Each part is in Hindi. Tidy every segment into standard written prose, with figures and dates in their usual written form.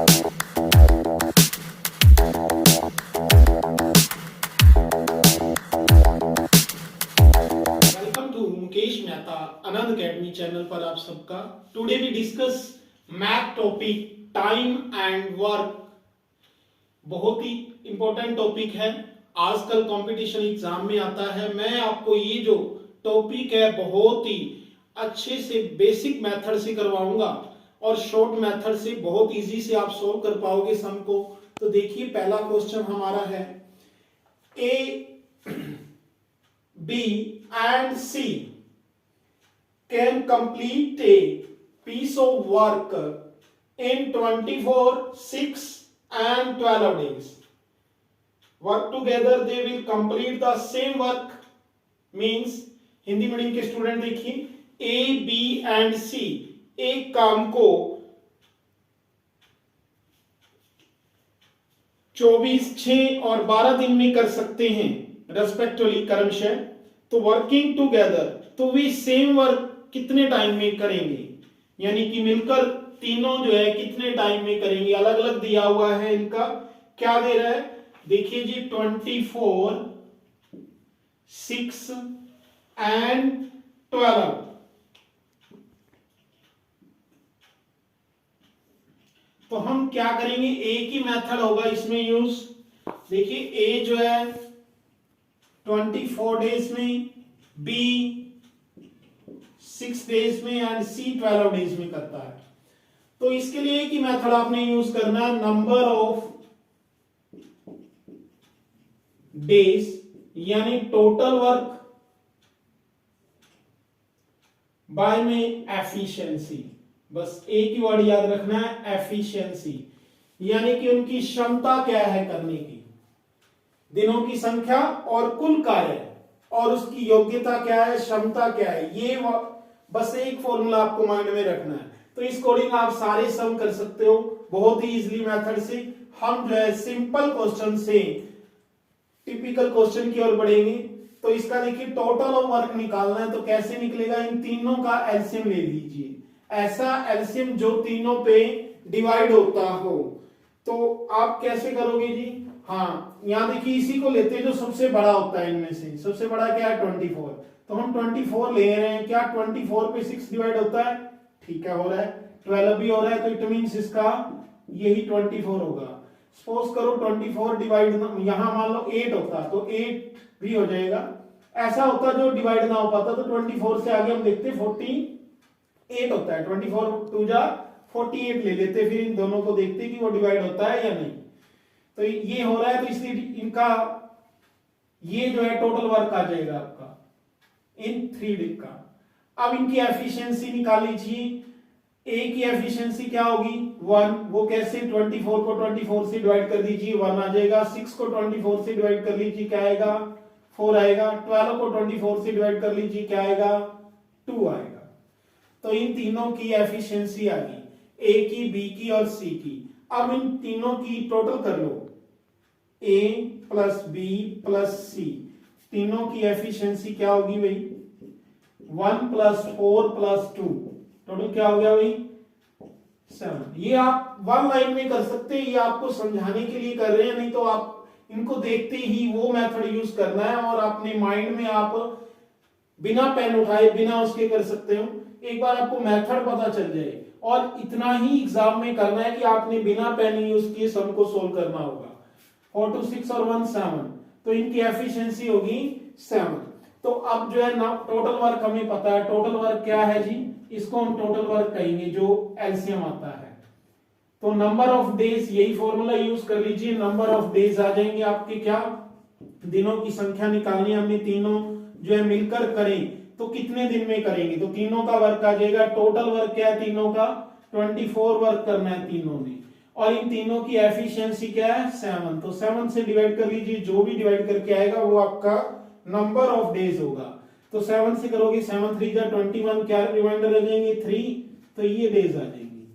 Welcome to Mukesh Mehta Anand academy channel पर आप सबका। Today we discuss math topic time and work. बहुत ही इंपॉर्टेंट टॉपिक है, आजकल कंपटीशन एग्जाम में आता है। मैं आपको ये जो टॉपिक है बहुत ही अच्छे से बेसिक मेथड से करवाऊंगा और शॉर्ट मेथड से बहुत इजी से आप सोल्व कर पाओगे सम को। तो देखिए पहला क्वेश्चन हमारा है, ए B and C can complete a piece of work in 24, 6 and 12 days. Work together they will complete the same work means Hindi medium के स्टूडेंट देखिए, A, B and C एक काम को 24, 6 और 12 दिन में कर सकते हैं रेस्पेक्टिवली क्रमशः। तो वर्किंग टुगेदर तो वे सेम वर्क कितने टाइम में करेंगे, यानी कि मिलकर तीनों जो है कितने टाइम में करेंगे। अलग अलग दिया हुआ है, इनका क्या दे रहा है देखिए जी, 24, 6 एंड 12। तो हम क्या करेंगे, एक ही मेथड होगा इसमें यूज। देखिए ए जो है 24 डेज में, बी 6 डेज में एंड सी 12 डेज में करता है। तो इसके लिए एक ही मेथड आपने यूज करना है, नंबर ऑफ डेज यानी टोटल वर्क बाय में एफिशिएंसी। बस एक ही वर्ड याद रखना है, एफिशिएंसी, यानी कि उनकी क्षमता क्या है करने की, दिनों की संख्या और कुल कार्य, और उसकी योग्यता क्या है, क्षमता क्या है। ये बस एक फॉर्मूला आपको माइंड में रखना है। तो इस अकॉर्डिंग आप सारे सम कर सकते हो बहुत ही इजीली मेथड से। हम जो है सिंपल क्वेश्चन से टिपिकल क्वेश्चन की ओर बढ़ेंगे। तो इसका देखिए टोटल ऑफ वर्क निकालना है, तो कैसे निकलेगा, इन तीनों का एलसीएम ले लीजिए, ऐसा एलसीएम जो तीनों पे डिवाइड होता हो। तो आप कैसे करोगे जी, हाँ यहां देखिए इसी को लेते हैं जो सबसे बड़ा होता है इनमें से। सबसे बड़ा क्या है 24, तो हम 24 ले रहे हैं। क्या 24 पे 6 डिवाइड होता है, ठीक है हो रहा है, 12 भी हो रहा है, तो इट मींस इसका यही 24 होगा। सपोज करो 24 डिवाइड यहां मान लो 8 होता तो 8 भी हो जाएगा। ऐसा होता जो डिवाइड ना हो पाता, तो 24 से आगे हम देखते 48 होता है, 24 2 जा 48 ले लेते, फिर इन दोनों को देखते कि वो डिवाइड होता है या नहीं। तो ये हो रहा है, तो इसलिए इनका ये जो है टोटल वर्क आ जाएगा आपका इन 3 डे का। अब इनकी एफिशिएंसी निकाल लीजिए। ए की एफिशिएंसी क्या होगी 1, वो कैसे, 24 को 24 से डिवाइड कर दीजिए 1 आ जाएगा। 6 को 24 से डिवाइड कर लीजिए क्या आएगा 4 आएगा। 12 को 24 से डिवाइड कर लीजिए क्या आएगा 2 आएगा। तो इन तीनों की एफिशिएंसी आ गई, ए की, बी की और सी की। अब इन तीनों की टोटल कर लो, ए प्लस बी प्लस सी, तीनों की एफिशिएंसी क्या होगी भाई 1 प्लस 4 प्लस 2, टोटल क्या हो गया भाई 7। ये आप वन लाइन में कर सकते हैं, ये आपको समझाने के लिए कर रहे हैं, नहीं तो आप इनको देखते ही वो मेथड यूज करना है और अपने माइंड में आप बिना पेन उठाए बिना उसके कर सकते हो। एक बार आपको मेथड पता चल जाए और इतना ही एग्जाम में करना है कि आपने बिना पेन यूज किए सम को सोल्व करना होगा। 4 2 6 और 1 7, तो इनकी एफिशिएंसी होगी 7। तो अब जो है ना टोटल वर्क हमें पता है, टोटल वर्क क्या है जी, इसको हम टोटल वर्क कहेंगे जो एलसीएम आता है। तो नंबर ऑफ डेज, यही फॉर्मूला यूज कर लीजिए, नंबर ऑफ डेज आ जाएंगे आपके, क्या दिनों की संख्या निकालनी है हमने, तीनों जो है मिलकर करें तो कितने दिन में करेंगे, तो तीनों का वर्क आ जाएगा। टोटल वर्क क्या है तीनों का 24 वर्क करना है तीनों ने, और इन तीनों की एफिशिएंसी क्या है 7। तो 7 से डिवाइड कर लीजिए, जो भी डिवाइड करके आएगा वो आपका नंबर ऑफ डेज होगा। तो 7 से करोगे 7 3 जा 21, क्या रिमाइंडर रह जाएंगे 3, तो ये डेज आ जाएंगे।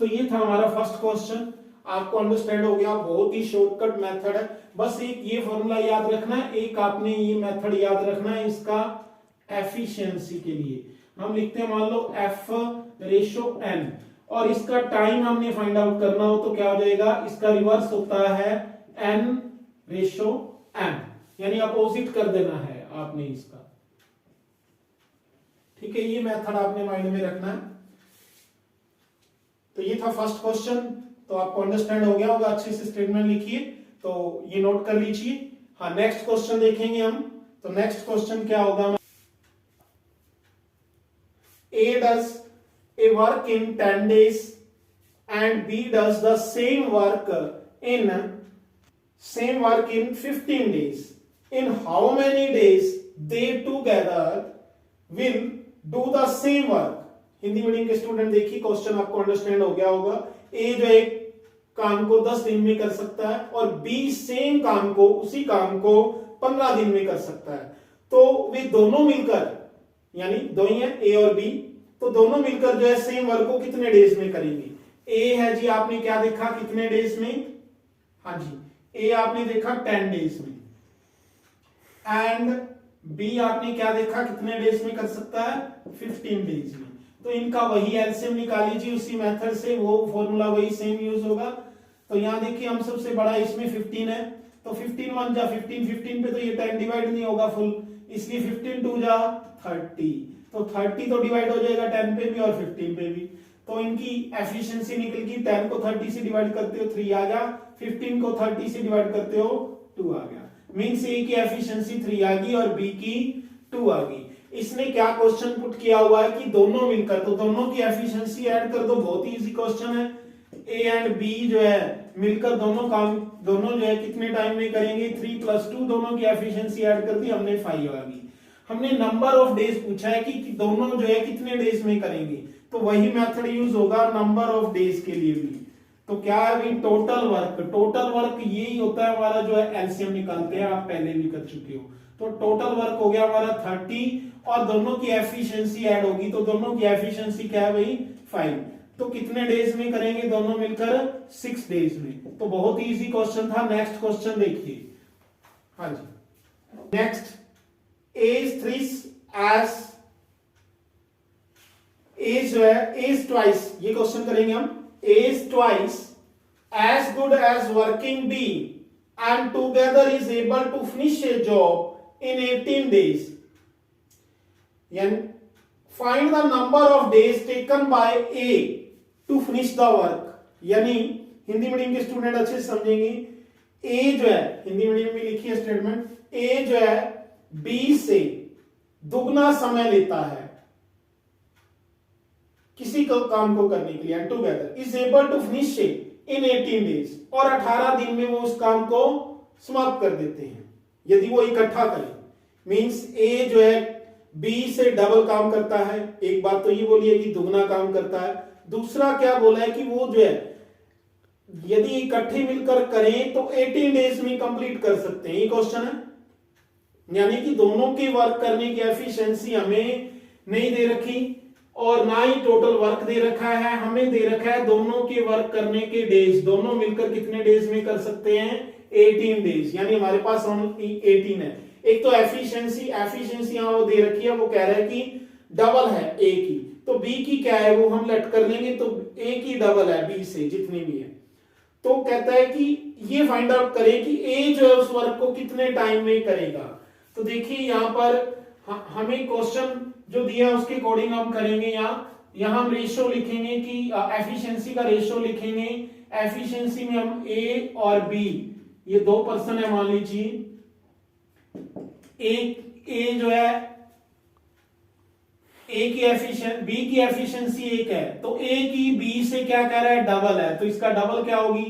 तो ये था हमारा फर्स्ट क्वेश्चन, आपको अंडरस्टैंड हो गया, बहुत ही शॉर्टकट मेथड है। बस एक ये फॉर्मूला याद रखना है, एक आपने ये मेथड याद रखना है इसका एफिशिएंसी के लिए। हम लिखते हैं मान लो F रेशो N, और इसका टाइम हमने फाइंड आउट करना हो तो क्या हो जाएगा, इसका रिवर्स होता है n/m, यानी अपोजिट कर देना है आपने इसका। ठीक है, ये मेथड आपने माइंड में रखना है। तो ये था फर्स्ट क्वेश्चन, तो आपको अंडरस्टैंड हो गया होगा, अच्छे से स्टेटमेंट लिखिए, तो ये नोट कर लीजिए। हाँ, नेक्स्ट क्वेश्चन देखेंगे हम। तो नेक्स्ट क्वेश्चन क्या होगा, A does a work in 10 days and B does the same work in 15 days. In how many days they together will do the same work? Hindi medium के स्टूडेंट देखिए, क्वेश्चन आपको अंडरस्टैंड हो गया होगा। ए जो एक काम को 10 दिन में कर सकता है और बी सेम काम को, उसी काम को 15 दिन में कर सकता है। तो वे दोनों मिलकर, यानी दो ही है ए और बी, तो दोनों मिलकर जो है सेम वर्क को कितने डेज में करेंगे। ए है जी, आपने क्या देखा, कितने डेज में, हाँ जी, ए आपने देखा 10 डेज में, एंड बी आपने क्या देखा, कितने डेज में कर सकता है, 15 डेज में। तो इनका वही एलसीएम निकाल लीजिए उसी मेथड से, वो फॉर्मूला वही सेम यूज होगा। तो यहां देखिए, हम सबसे बड़ा इसमें 15 है, तो 15 1 जा 15, 15 पे तो ये 10 डिवाइड नहीं होगा फुल, इसलिए 15 2 जा 30, तो 30 तो डिवाइड हो जाएगा 10 पे भी और 15 पे भी। तो इनकी एफिशिएंसी निकल गई, 10 को 30 से डिवाइड करते हो 3 आ गया, 15 को 30 से डिवाइड करते हो 2 आ गया। मींस ए की एफिशिएंसी 3 आ गई और बी की 2 आ गई। इसने क्या क्वेश्चन पुट किया हुआ है कि दोनों मिलकर, तो दोनों की एफिशिएंसी ऐड कर दो, बहुत ही इजी क्वेश्चन है। ए एंड बी जो है मिलकर दोनों काम, दोनों जो है कितने टाइम में करेंगे, 3 + 2, दोनों की एफिशिएंसी ऐड कर दी हमने, 5 आ गई। हमने नंबर ऑफ डेज पूछा है कि दोनों जो है कितने डेज में करेंगे, तो वही मेथड यूज होगा नंबर ऑफ डेज के लिए भी। तो क्या है भाई, टोटल वर्क। टोटल वर्क यही होता है हमारा, जो है एलसीएम निकालते हैं, आप पहले भी कर चुके हो। तो टोटल वर्क हो गया हमारा 30 और दोनों की एफिशिएंसी ऐड होगी, तो दोनों की एफिशिएंसी क्या है भाई, 5। तो कितने डेज में करेंगे दोनों मिलकर, 6 डेज में। तो बहुत ही इजी क्वेश्चन था। नेक्स्ट क्वेश्चन देखिए, हाँ जी, नेक्स्ट, एज 3 एज जो है, एज ट्वाइस, ये क्वेश्चन करेंगे हम, as twice as good as working B and together is able to finish a job in 18 days. And find the number of days taken by A to finish the work. यानी हिंदी मीडियम के स्टूडेंट अच्छे से समझेंगे, ए जो है, हिंदी मीडियम में लिखिए स्टेटमेंट, ए जो है बी से दुगना समय लेता है किसी को काम को करने के लिए, together is able to finish in 18 days, और 18 दिन में वो उस काम को समाप्त कर देते हैं यदि वो इकट्ठा करें। मींस ए जो है बी से डबल काम करता है, एक बात तो ये बोली है कि दुगना काम करता है, दूसरा क्या बोला है कि वो जो है यदि इकट्ठे मिलकर करें तो 18 डेज में कंप्लीट कर सकते हैं। ये क्वेश्चन है, यानी कि दोनों के वर्क करने की एफिशिएंसी हमें नहीं दे रखी और ना ही टोटल वर्क दे रखा है, हमें दे रखा है दोनों के वर्क करने के डेज, दोनों मिलकर कितने डेज में कर सकते हैं, 18 डेज। यानी हमारे पास 18 है। एक तो एफिशिएंसी यहां वो दे रखी है, वो कह रहा है कि डबल है ए की, तो बी की क्या है वो हम लेट कर लेंगे, तो ए की डबल है बी से जितनी भी है। तो कहता है कि ये फाइंड आउट करें कि ए जो है उस वर्क को कितने टाइम में करेगा। तो देखिए यहां पर हमें क्वेश्चन जो दिया है उसके अकॉर्डिंग हम करेंगे। यहां हम रेशियो लिखेंगे कि एफिशिएंसी का रेशियो लिखेंगे। एफिशिएंसी में हम ए और बी, ये 2 पर्सन है मान लीजिए, ए जो है ए की एफिशिएंसी, बी की एफिशिएंसी 1 है, तो ए की बी से क्या कह रहा है, डबल है, तो इसका डबल क्या होगी,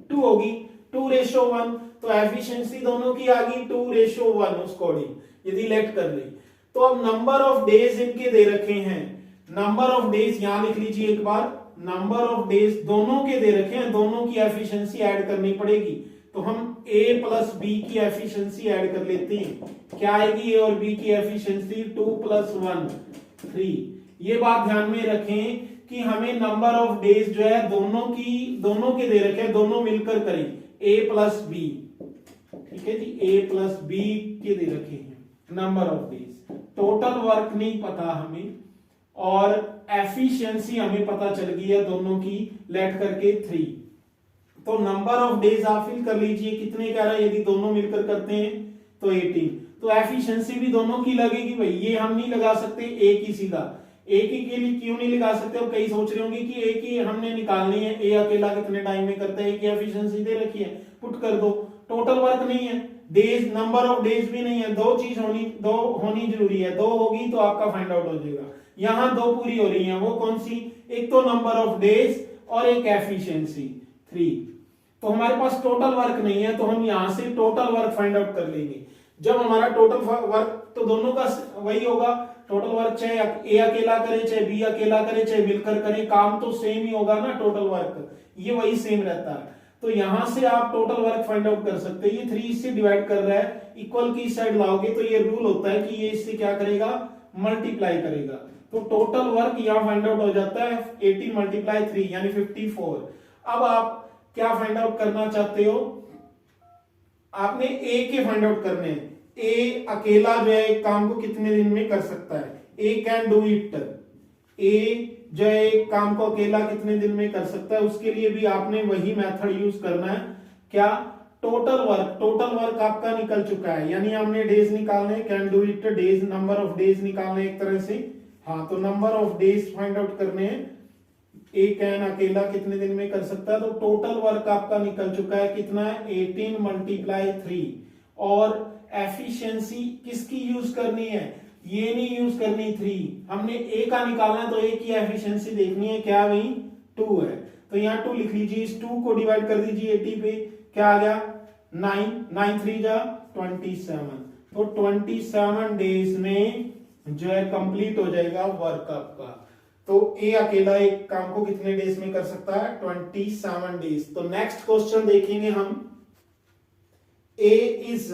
2 होगी, 2:1। तो एफिशिएंसी दोनों की आ गई 2:1 उस अकॉर्डिंग यदि लेट कर ले। तो अब नंबर ऑफ डेज इनके दे रखे हैं, नंबर ऑफ डेज यहां लिख लीजिए एक बार, नंबर ऑफ डेज दोनों के दे रखे हैं, दोनों की एफिशिएंसी ऐड करनी पड़ेगी। तो हम a प्लस बी की एफिशिएंसी ऐड कर लेते हैं, क्या आएगी, ए और बी की एफिशिएंसी 2 + 1 3। ये बात ध्यान में रखें कि हमें नंबर ऑफ डेज जो है दोनों के दे रखे हैं, दोनों मिलकर करें, a प्लस बी, ठीक है जी, a प्लस बी के दे रखे हैं number of days. Total work नहीं पता हमें, और एफिशिएंसी हमें पता चल गई है दोनों की, लेट करके 3। तो नंबर ऑफ डेज आप फिल कर लीजिए, कितने कह रहा है, यदि दोनों मिलकर करते हैं तो 18। तो एफिशिएंसी भी दोनों की लगेगी भाई, ये हम नहीं लगा सकते एक ही सीधा, एक ही के लिए क्यों नहीं लगा सकते। अब कई सोच रहे होंगे कि एक ही हमने निकालनी है, ए अकेला कितने टाइम में करता है, एक ही एफिशिएंसी दे रखी है, पुट कर दो। टोटल वर्क नहीं है, डेज, नंबर ऑफ डेज भी नहीं है, दो होनी जरूरी है, दो होगी तो आपका फाइंड आउट हो जाएगा। यहां दो पूरी हो रही है, वो कौन सी, एक तो नंबर ऑफ डेज और एक एफिशिएंसी 3। तो हमारे पास टोटल वर्क नहीं है, तो हम यहां से टोटल वर्क फाइंड आउट कर लेंगे। जब हमारा टोटल वर्क, तो दोनों का वही होगा, टोटल वर्क चाहे ए अकेला करे चाहे बी अकेला करे चाहे मिलकर करे, काम तो सेम ही होगा ना, टोटल वर्क ये वही सेम रहता है। तो यहां से आप टोटल वर्क फाइंड आउट कर सकते हैं। ये 3 इससे डिवाइड कर रहा है, इक्वल की साइड लाओगे तो ये रूल होता है कि ये इससे क्या करेगा, मल्टीप्लाई करेगा। तो टोटल वर्क यहां फाइंड आउट हो जाता है 18 मल्टीप्लाई 3 यानी 54। अब आप क्या फाइंड आउट करना चाहते हो, आपने ए के फाइंड आउट करने हैं। ए अकेला जो है एक काम को कितने दिन में कर सकता है, ए कैन डू इट। ए जो है एक काम को अकेला कितने दिन में कर सकता है, उसके लिए भी आपने वही मेथड यूज करना है। क्या, टोटल वर्क। टोटल वर्क आपका निकल चुका है, यानी हमने डेज निकालने, can do it days, number of days निकालने एक तरह से। हाँ, तो number of days find out करने हैं, ए कैन अकेला कितने दिन में कर सकता है। तो टोटल वर्क आपका निकल चुका है, कितना है, 18 मल्टीप्लाई 3। और एफिशिएंसी किसकी यूज करनी है, ये नहीं यूज करनी 3, हमने ए का निकालना है, तो ए की एफिशिएंसी देखनी है, क्या वही 2 है। तो यहाँ 2 लिख लीजिए, इस 2 को डिवाइड कर दीजिए 80 पे, क्या आ गया 9, 9 3 जा 27। तो 27 डेज में जो है कंप्लीट हो जाएगा वर्क आपका। तो ए अकेला एक काम को कितने डेज में कर सकता है, 27 डेज। तो नेक्स्ट क्वेश्चन देखेंगे हम, ए is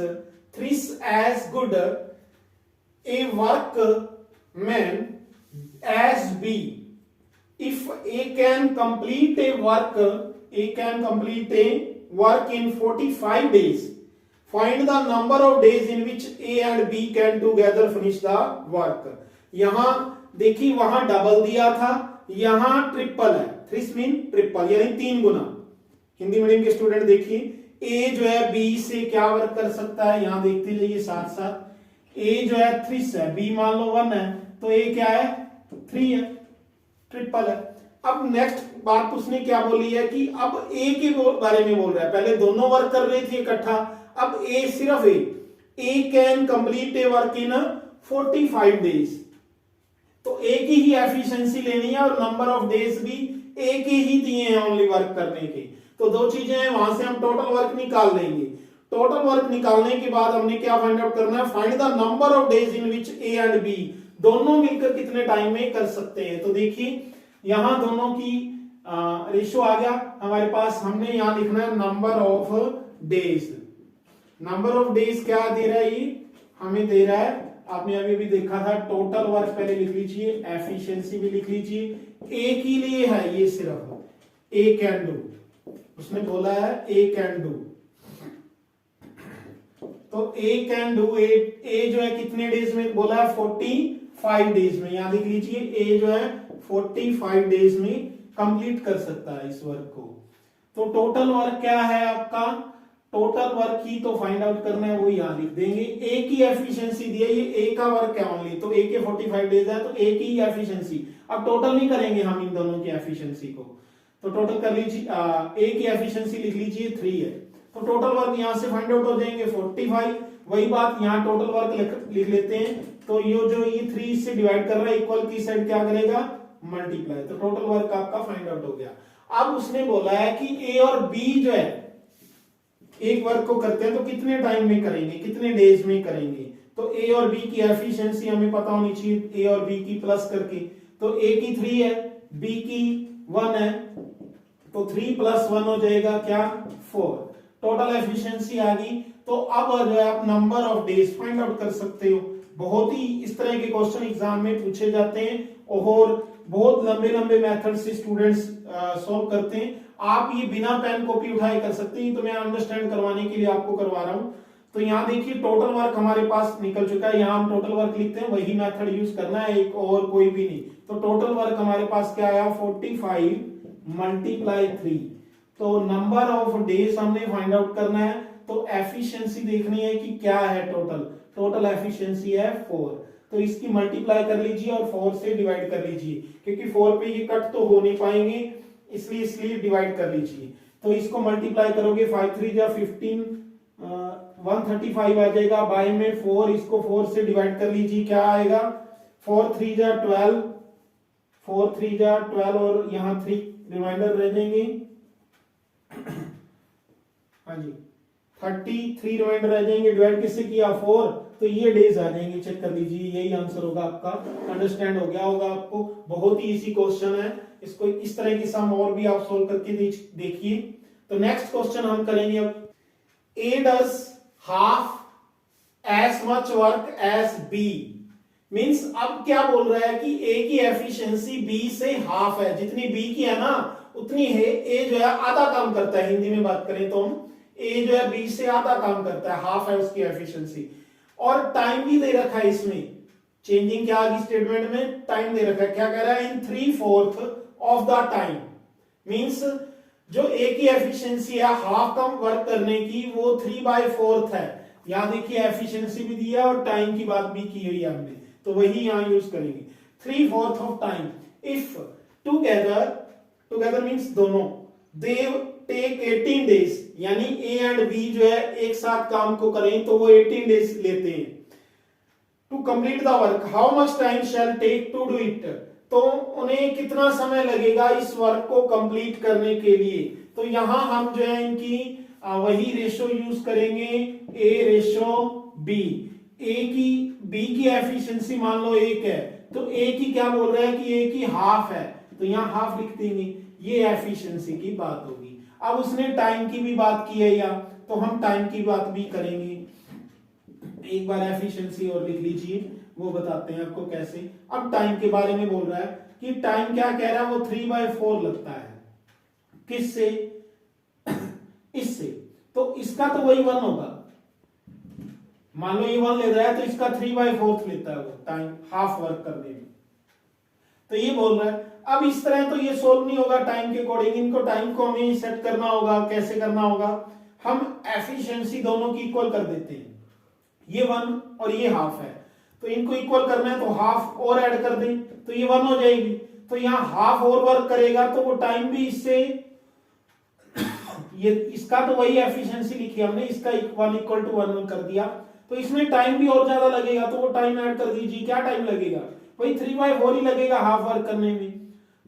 thrice as good a workman as B. If A can complete a work in 45 days, find the number of days in which A and B can together finish the work. यहां देखिए, वहां डबल दिया था, यहां ट्रिपल है, थ्रिस मीन ट्रिपल यानी 3 गुना। हिंदी मीडियम के स्टूडेंट देखिए, ए जो है बी से क्या वर्क कर सकता है, यहां देखते जाइए साथ साथ। ए जो है 3 है, बी मान लो 1 है, तो ए क्या है 3 है, ट्रिपल है। अब नेक्स्ट बात उसने क्या बोली है कि अब ए के बारे में बोल रहा है, पहले दोनों वर्क कर रहे थे इकट्ठा, अब ए सिर्फ A can complete a work in 45 days. तो ए की ही एफिशिएंसी लेनी है और नंबर ऑफ डेज भी ए के ही दिए हैं ओनली वर्क करने के। तो दो चीजें हैं, वहां से हम टोटल वर्क निकाल लेंगे। टोटल वर्क निकालने के बाद हमने क्या फाइंड आउट करना है, find the number of days in which A and B दोनों मिलकर कितने टाइम में कर सकते हैं। तो देखिए यहां दोनों की रेशियो आ गया हमारे पास, हमने यहां लिखना है number of days. Number of days क्या दे रहा है, ये हमें दे रहा है, आपने अभी भी देखा था, टोटल वर्क पहले लिख लीजिए, एफिशिएंसी भी लिख लीजिए। ए के लिए है ये सिर्फ ए कैन डू, उसने बोला है ए कैन डू, तो ए कैन डू, ए जो है कितने डेज में बोला है 45 डेज में, यहां लिख लीजिए ए जो है 45 डेज में कंप्लीट कर सकता है इस वर्क को। तो टोटल वर्क क्या है आपका, टोटल वर्क ही तो फाइंड आउट करना है, वो यहां लिख देंगे। ए की एफिशिएंसी दी है, ये ए का वर्क है ओनली, तो ए के 45 डेज है, तो ए की एफिशिएंसी, अब टोटल नहीं करेंगे हम इन दोनों की एफिशिएंसी को, तो टोटल कर लीजिए, ए की एफिशिएंसी लिख लीजिए 3 है, तो टोटल वर्क यहां से फाइंड आउट हो जाएंगे 45। वही बात यहां टोटल वर्क लिख लेते हैं, तो ये 3 से डिवाइड कर रहा है, इक्वल की साइड क्या करेगा मल्टीप्लाई, तो टोटल वर्क आपका फाइंड आउट हो गया। अब उसने बोला है कि ए और बी जो है एक वर्क को करते हैं तो कितने टाइम में करेंगे, कितने डेज में करेंगे। तो ए और बी की एफिशिएंसी हमें पता होनी चाहिए, ए और बी की प्लस करके, तो ए की 3 है, बी की 1 है, तो 3 + 1 हो जाएगा क्या 4, टोटल एफिशिएंसी आ गई। तो अब जो है आप number of days find out कर सकते हो। बहुत ही इस तरह के क्वेश्चन एग्जाम में पूछे जाते हैं और बहुत लंबे लंबे मेथड से स्टूडेंट्स सॉल्व करते हैं। आप ये बिना पेन कॉपी उठाए कर सकते हैं, तो मैं अंडरस्टैंड करवाने के लिए आपको करवा रहा हूं। तो यहाँ देखिए टोटल वर्क हमारे पास निकल चुका है, यहाँ हम टोटल वर्क लिखते हैं, वही मेथड यूज करना है, एक और कोई भी नहीं। तो टोटल वर्क हमारे पास क्या आया 45 मल्टीप्लाई 3। तो नंबर ऑफ डेज हमने फाइंड आउट करना है, तो एफिशिएंसी देखनी है कि क्या है टोटल एफिशिएंसी है 4। तो इसकी मल्टीप्लाई कर लीजिए और 4 से डिवाइड कर लीजिए, क्योंकि 4 पे ये कट तो हो नहीं पाएंगे, इसलिए डिवाइड कर लीजिए। तो इसको मल्टीप्लाई करोगे 5 3 जा 15 135 आ जाएगा, बाय में 4, इसको 4 से डिवाइड कर लीजिए, क्या आएगा 4 3 जा 12, 4 3 जा 12 और यहाँ 3 रिमाइंडर रह जाएंगे। हाँ जी 33 रिमाइंडर रह जाएंगे, डिवाइड किससे किया 4, तो ये डेज आ जाएंगे, चेक कर लीजिए, यही आंसर होगा आपका। अंडरस्टैंड हो गया होगा आपको, बहुत ही इजी क्वेश्चन है, इसको इस तरह की सम और भी आप सोल्व करके देखिए। तो नेक्स्ट क्वेश्चन हम करेंगे अब, A does half as much work as B, means अब क्या बोल रहा है कि A की एफिशिएंसी B से हाफ है, जितनी B की है ना उतनी है A जो है आधा काम करता है, हिंदी में बात करें तो हम A जो है B से आधा काम करता है, हाफ है उसकी एफिशिएंसी। और टाइम भी दे रखा है इसमें, चेंजिंग क्या आ गई स्टेटमेंट में, टाइम दे रखा है, क्या कह रहा है इन 3/4 ऑफ द टाइम, मीन्स जो A की एफिशिएंसी है हाफ कम वर्क करने की वो 3/4 है। यहां देखिए एफिशिएंसी भी दिया और टाइम की बात भी की हुई है हमने, तो वही यहां यूज करेंगे 3/4 of time. If together means दोनों, दे टेक 18 डेज, यानी A एंड B जो है एक साथ काम को करें तो वो 18 डेज लेते हैं to complete the work, how much time shall take to do it, तो उन्हें कितना समय लगेगा इस वर्क को कंप्लीट करने के लिए। तो यहां हम जो है इनकी वही रेशो यूज करेंगे, A रेशो B। B की एफिशिएंसी मान लो 1 है, तो A की क्या बोल रहा है कि A की हाफ है, तो यहां हाफ लिख देंगे, ये एफिशिएंसी की बात होगी। अब उसने टाइम की भी बात की है, या तो हम टाइम की बात भी करेंगे, एक बार एफिशिएंसी और लिख लीजिए, वो बताते हैं आपको कैसे। अब टाइम के बारे में बोल रहा है कि टाइम क्या कह रहा है, वो 3/4 लगता है, किससे इससे, तो इसका तो वही 1 होगा, मान लो ये 1 ले रहा है तो इसका 3/4 लेता है वो टाइम हाफ वर्क करने में, तो ये बोल रहा है। अब इस तरह तो ये सोल्व नहीं होगा टाइम के अकॉर्डिंग, इनको टाइम को हमें सेट करना होगा, कैसे करना होगा, हम एफिशिएंसी दोनों की इक्वल कर देते हैं, ये 1 और ये हाफ है, तो इनको इक्वल करना है तो हाफ और ऐड कर दें तो ये 1 हो जाएगी, तो यहाँ हाफ और वर्क करेगा तो वो टाइम भी इससे ये इसका तो वही एफिशिएंसी लिखी हमने, इसका 1 = 1 कर दिया, तो इसमें टाइम भी और ज्यादा लगेगा, तो वो टाइम ऐड कर दीजिए, क्या टाइम लगेगा, वही 3/4 ही लगेगा हाफ वर्क करने में।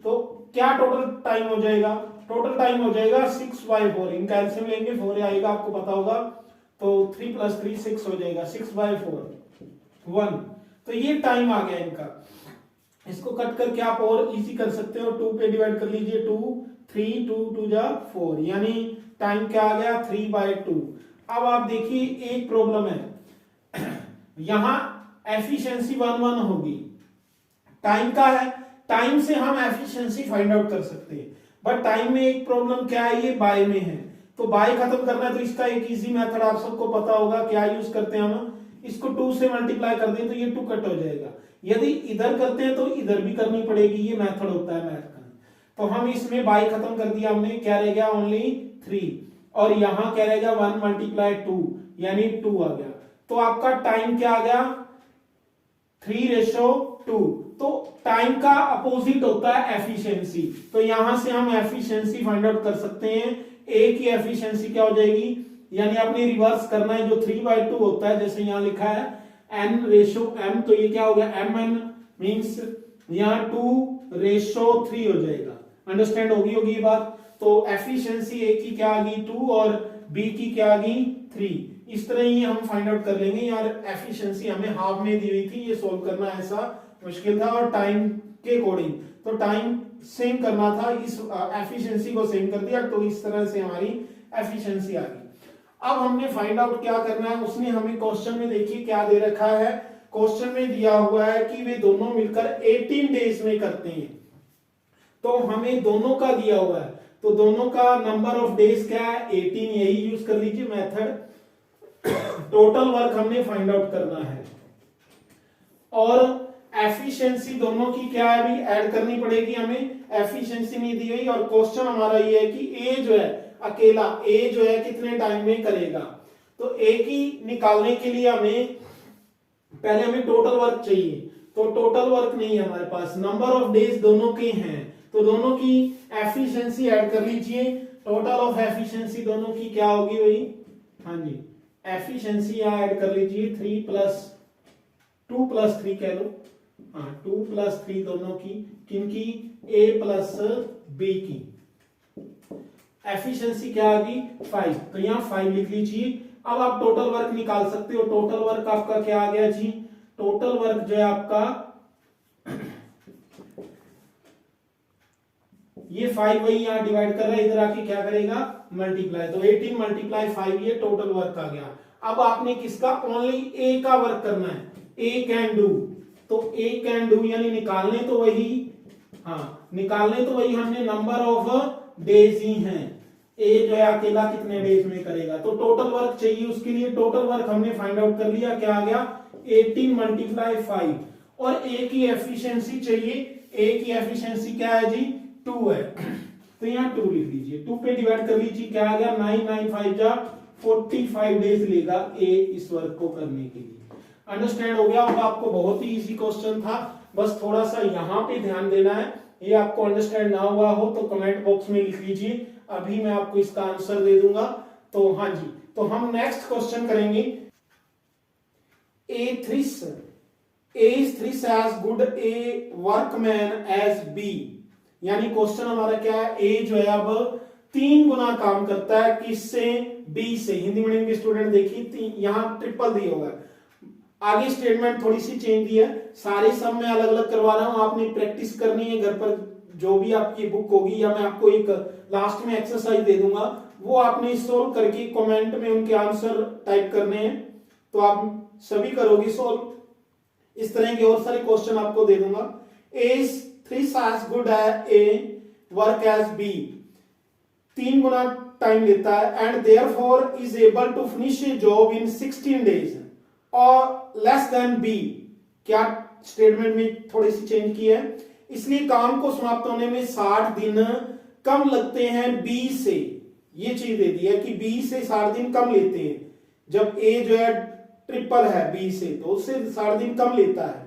तो क्या टोटल टाइम हो जाएगा, टोटल टाइम हो जाएगा 6/4, इनका एलसीएम लेंगे 4 आएगा, आपको पता होगा, तो 3 + 3 6 हो जाएगा, 6/4 1, तो ये टाइम आ गया इनका। इसको कट करके आप और इजी कर सकते हो, 2 पे डिवाइड कर लीजिए, 2 3 2 2 जा 4, यानी टाइम क्या आ गया 3/2। अब आप देखिए एक प्रॉब्लम है, यहां एफिशिएंसी 1 होगी, टाइम का है, टाइम से हम एफिशिएंसी फाइंड आउट कर सकते हैं, बट टाइम में एक प्रॉब्लम क्या है, ये बाय में है, तो बाय खत्म करना है, तो इसका एक इजी मेथड आप सबको पता होगा, क्या यूज करते हैं हम, इसको 2 से मल्टीप्लाई कर दें तो ये 2 कट हो जाएगा, यदि इधर करते हैं तो इधर भी करनी पड़ेगी, ये मेथड होता है मैथ का। तो हम इसमें बाय खत्म कर दिया हमने, क्या रह गया ओनली 3, और यहां क्या रहेगा 1 × 2 यानी 2 आ गया, तो आपका टाइम क्या आ गया 3/2। तो टाइम का अपोजिट होता है एफिशिएंसी, तो यहां से हम एफिशिएंसी फाइंड आउट कर सकते हैं, ए की एफिशिएंसी क्या हो जाएगी, यानी आपने रिवर्स करना है, जो 3/2 होता है, जैसे यहां लिखा है n/m, तो ये क्या हो गया mn, मींस यहां 2/3 हो जाएगा, अंडरस्टैंड होगी ये बात। तो एफिशिएंसी ए की क्या आ गई 2 और बी की क्या आ गई 3, इस तरह ही हम फाइंड आउट कर लेंगे। यार एफिशिएंसी हमें हाफ में दी हुई थी, ये सोल्व करना ऐसा मुश्किल था, और टाइम के अकॉर्डिंग तो टाइम सेम करना था, इस एफिशिएंसी को सेम कर दिया, तो इस तरह से हमारी एफिशिएंसी आ गई। अब हमने फाइंड आउट क्या करना है, उसने हमें क्वेश्चन में देखिए क्या दे रखा है, क्वेश्चन में दिया हुआ है कि वे दोनों मिलकर 18 डेज में करते हैं, तो हमें दोनों का दिया हुआ है, तो दोनों का नंबर ऑफ डेज क्या है 18, यही यूज कर लीजिए मेथड टोटल वर्क हमने फाइंड आउट करना है और एफिशिएंसी दोनों की क्या है अभी ऐड करनी पड़ेगी हमें। एफिशिएंसी नहीं दी गई और क्वेश्चन हमारा ये है कि ए जो है अकेला ए जो है कितने टाइम में करेगा। तो ए की निकालने के लिए हमें पहले हमें टोटल वर्क चाहिए, तो टोटल वर्क नहीं है हमारे पास, नंबर ऑफ डेज दोनों के हैं, तो दोनों की एफिशिएंसी ऐड कर लीजिए। टोटल ऑफ एफिशिएंसी दोनों की क्या होगी भाई, हाँ जी एफिशिएंसी यहां ऐड कर लीजिए 2 प्लस 3 कह लो, हाँ 2 प्लस 3 दोनों की, किनकी, ए प्लस बी की एफिशिएंसी क्या आ गई 5, तो यहां 5 लिख लीजिए। अब आप टोटल वर्क निकाल सकते हो, टोटल वर्क आपका क्या आ गया जी, टोटल वर्क जो है आपका ये 5 वही यहां डिवाइड कर रहा है, इधर आके क्या करेगा मल्टीप्लाई, तो 18 मल्टीप्लाई 5 ये टोटल वर्क आ गया। अब आपने किसका, ओनली ए का वर्क करना है, ए कैन डू, तो ए कैन डू यानी निकालने तो वही, हाँ निकालने तो वही हमने नंबर ऑफ डेज ही हैं, ए जो है अकेला कितने डेज में करेगा, तो टोटल वर्क चाहिए, उसके लिए टोटल वर्क हमने फाइंड आउट कर लिया, क्या आ गया 18 मल्टीप्लाई 5, और ए की एफिशिएंसी चाहिए, ए की एफिशिएंसी क्या है जी 2 है, तो यहाँ 2 लिख लीजिए, 2 पे डिवाइड कर लीजिए, क्या आ गया 9 9 5 जा 45 डेज लेगा ए इस वर्क को करने के लिए। अंडरस्टैंड हो गया। अब आपको बहुत ही इजी क्वेश्चन था, बस थोड़ा सा यहाँ पे ध्यान देना है, ये आपको अंडरस्टैंड ना हुआ हो तो कमेंट बॉक्स में लिख लीजिए, अभी मैं आपको इसका आंसर दे दूंगा। तो हाँ जी, तो हम नेक्स्ट क्वेश्चन करेंगे, ए थ्रिस इज थ्रिस एज गुड ए वर्कमैन एज बी, यानी क्वेश्चन हमारा क्या है, ए जो है अब 3 गुना काम करता है किससे, बी से। हिंदी मीडियम के स्टूडेंट देखिए यहां ट्रिपल दी होगा, आगे स्टेटमेंट थोड़ी सी चेंज दी है, सारे सब में अलग अलग करवा रहा हूं, आपने प्रैक्टिस करनी है घर पर, जो भी आपकी बुक होगी या मैं आपको एक लास्ट में एक्सरसाइज दे दूंगा, वो आपने सोल्व करके कमेंट में उनके आंसर टाइप करने हैं, तो आप सभी करोगे सोल्व। इस तरह के और सारे क्वेश्चन आपको दे दूंगा। Is 3 as good a work as B, 3 गुना टाइम लेता है, and therefore is able to finish a job in 16 days और लेस देन बी, क्या स्टेटमेंट में थोड़ी सी चेंज की है, इसलिए काम को समाप्त होने में 60 दिन कम लगते हैं बी से, ये चीज दे दी है कि बी से 60 दिन कम लेते हैं, जब ए जो है ट्रिपल है बी से तो उससे 60 दिन कम लेता है।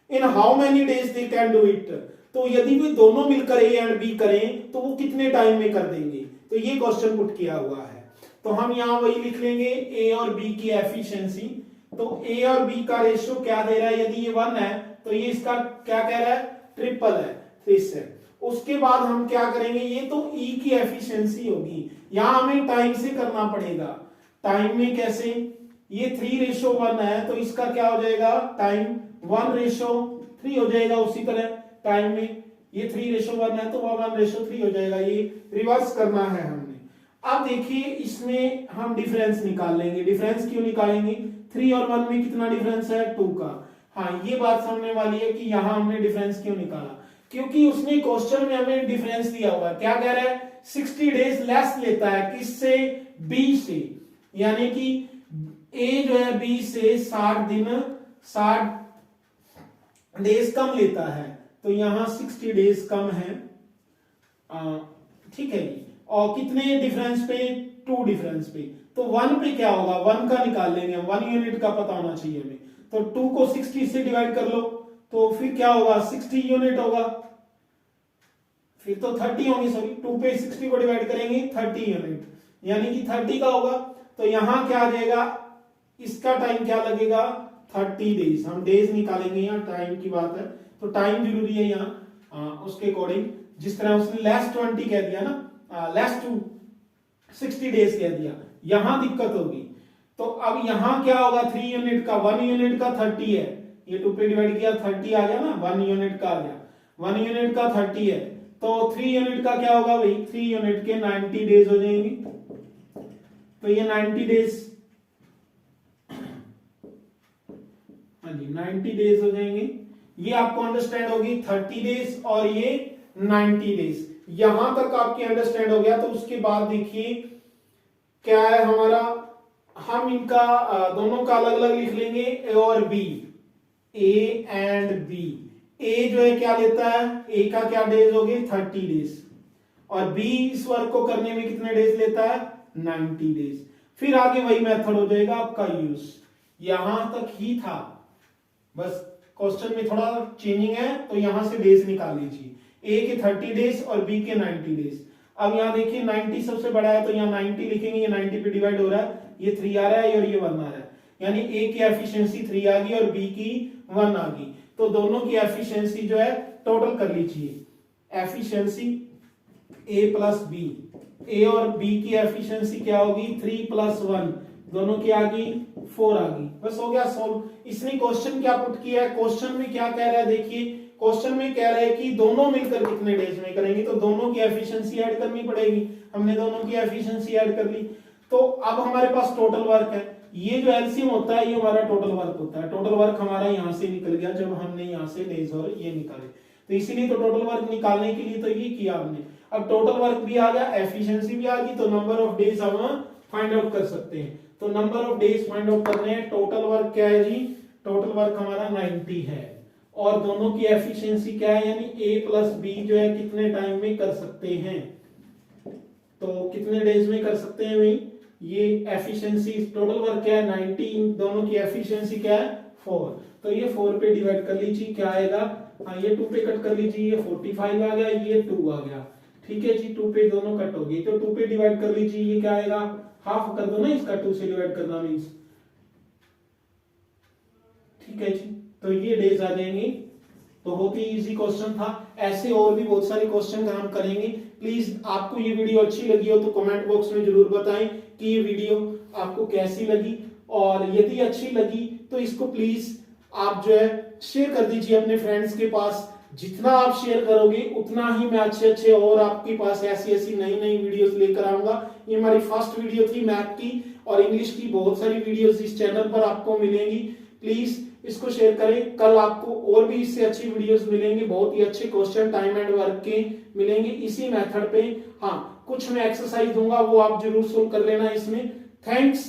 In how many days they can do it, तो यदि वे दोनों मिलकर ए एंड बी करें तो वो कितने टाइम में कर देंगे, तो ये क्वेश्चन पुट किया हुआ है। तो हम यहां वही लिख लेंगे ए और बी की एफिशिएंसी, तो ए और बी का रेशियो क्या दे रहा है, यदि ये 1 है तो ये इसका क्या कह रहा है ट्रिपल है, तो इससे उसके बाद हम क्या करेंगे, ये तो ई की एफिशिएंसी होगी, यहां हमें टाइम से करना पड़ेगा। टाइम में कैसे, ये 3:1 है तो इसका क्या हो जाएगा टाइम 1:3 हो जाएगा, उसी तरह टाइम में ये 3:1 है तो 1:3 हो जाएगा, ये रिवर्स करना है हमने। अब देखिए इसमें हम डिफरेंस निकाल लेंगे, डिफरेंस क्यों निकालेंगे, 3 और 1 में कितना डिफरेंस है 2 का। हाँ ये बात समझने वाली है कि यहां हमने डिफरेंस क्यों निकाला, क्योंकि उसने क्वेश्चन में हमें डिफरेंस दिया हुआ है, क्या कह रहा है 60 डेज लेस लेता है किससे, बी से, यानी कि ए जो है बी से 60 डेज कम लेता है, तो यहां 60 डेज कम है, ठीक है जी। और कितने डिफरेंस पे, 2 डिफरेंस पे, तो 1 पे क्या होगा, 1 का निकाल लेंगे हम, 1 यूनिट का पता होना चाहिए हमें, तो 2 को 60 से डिवाइड कर लो, तो फिर क्या होगा 60 यूनिट होगा, फिर तो 30 होंगे, सॉरी 2 पे 60 को डिवाइड करेंगे 30 यूनिट, यानी कि 30 का होगा, तो यहां क्या आ जाएगा, इसका टाइम क्या लगेगा 30 डेज, हम डेज निकालेंगे, यहाँ टाइम की बात है तो टाइम जरूरी है यहाँ, उसके अकॉर्डिंग जिस तरह उसने लेस 20 कह दिया ना, लेस टू 60 डेज कह दिया, यहां दिक्कत होगी। तो अब यहां क्या होगा 3 यूनिट का, 1 यूनिट का 30 है, ये 2 पे डिवाइड किया 30 आ गया ना, 1 यूनिट का आ गया, 1 यूनिट का 30 है, तो 3 यूनिट का क्या होगा भाई, 3 यूनिट के 90 डेज हो जाएंगे, तो ये 90 डेज, हाँ जी 90 डेज हो जाएंगे, ये आपको अंडरस्टैंड होगी 30 डेज और ये 90 डेज, यहां तक आपकी अंडरस्टैंड हो गया। तो उसके बाद देखिए क्या है हमारा, हम इनका दोनों का अलग अलग लिख लेंगे, ए और बी, ए एंड बी। ए जो है क्या लेता है, ए का क्या डेज हो गए 30 डेज, और बी इस वर्क को करने में कितने डेज लेता है 90 डेज। फिर आगे वही मेथड हो जाएगा आपका यूज, यहां तक ही था, बस क्वेश्चन में थोड़ा चेंजिंग है तो यहां से डेज निकाल लीजिए, ए के 30 डेज और बी के 90 डेज। अब यहां देखिए 90 सबसे बड़ा है तो यहाँ 90 लिखेंगे, ये 90 पे डिवाइड हो रहा है, ये 3 आ रहा है और ये 1 आ रहा है, यानी ए की एफिशिएंसी 3 आ गई और बी की 1 आ गई। तो दोनों की एफिशिएंसी जो है टोटल कर लीजिए, एफिशिएंसी ए प्लस बी, ए और बी की एफिशिएंसी क्या होगी 3 + 1, दोनों की आ गई 4 आ गई, बस हो गया सॉल्व। इसने क्वेश्चन क्या पुट किया है, क्वेश्चन में क्या कह रहा है देखिए, क्वेश्चन में कह रहा है कि दोनों मिलकर कितने डेज में करेंगे, तो दोनों की एफिशिएंसी ऐड करनी पड़ेगी, हमने दोनों की एफिशिएंसी ऐड कर ली। तो अब हमारे पास टोटल वर्क है, ये जो एलसीएम होता है ये हमारा टोटल वर्क होता है, टोटल वर्क हमारा यहां से निकल गया जब हमने यहां से डेज और ये निकाले, तो इसीलिए तो टोटल वर्क निकालने के लिए तो ये किया हमने। अब टोटल वर्क भी आ गया, एफिशिएंसी भी आ गई, तो नंबर ऑफ डेज हम फाइंड आउट कर सकते हैं। तो number of days find out कर रहे हैं, टोटल वर्क क्या है जी, टोटल वर्क हमारा 90 है, और दोनों की एफिशिएंसी क्या है, यानी ए प्लस बी जो है कितने टाइम में कर सकते हैं, तो कितने डेज में कर सकते हैं भाई, ये एफिशिएंसी टोटल वर्क क्या है 90, दोनों की एफिशिएंसी क्या है 4, तो ये 4 पे डिवाइड कर लीजिए, क्या आएगा, हाँ ये 2 पे कट कर लीजिए, ये 45 आ गया, ये 2 आ गया, ठीक है जी, 2 पे दोनों कट हो गई, तो 2 पे डिवाइड कर लीजिए, ये क्या आएगा, हाफ कर दो ना इसका, 2 से डिवाइड करना मींस, ठीक है जी, तो ये डेज आ जाएंगे। तो बहुत ही इजी क्वेश्चन था, ऐसे और भी बहुत सारे क्वेश्चन हम करेंगे। प्लीज आपको ये वीडियो अच्छी लगी हो तो कमेंट बॉक्स में जरूर बताएं कि ये वीडियो आपको कैसी लगी, और यदि अच्छी लगी तो इसको प्लीज आप जो है शेयर कर दीजिए अपने फ्रेंड्स के पास, जितना आप शेयर करोगे उतना ही मैं अच्छे अच्छे और आपके पास ऐसी ऐसी नई नई वीडियोस लेकर आऊंगा। ये हमारी फर्स्ट वीडियो थी मैथ की, और इंग्लिश की बहुत सारी वीडियोस इस चैनल पर आपको मिलेंगी, प्लीज इसको शेयर करें। कल आपको और भी इससे अच्छी वीडियोस मिलेंगे, बहुत ही अच्छे क्वेश्चन टाइम एंड वर्क के मिलेंगे इसी मेथड पे। हाँ, कुछ मैं एक्सरसाइज दूंगा वो आप जरूर सोल्व कर लेना इसमें। थैंक्स।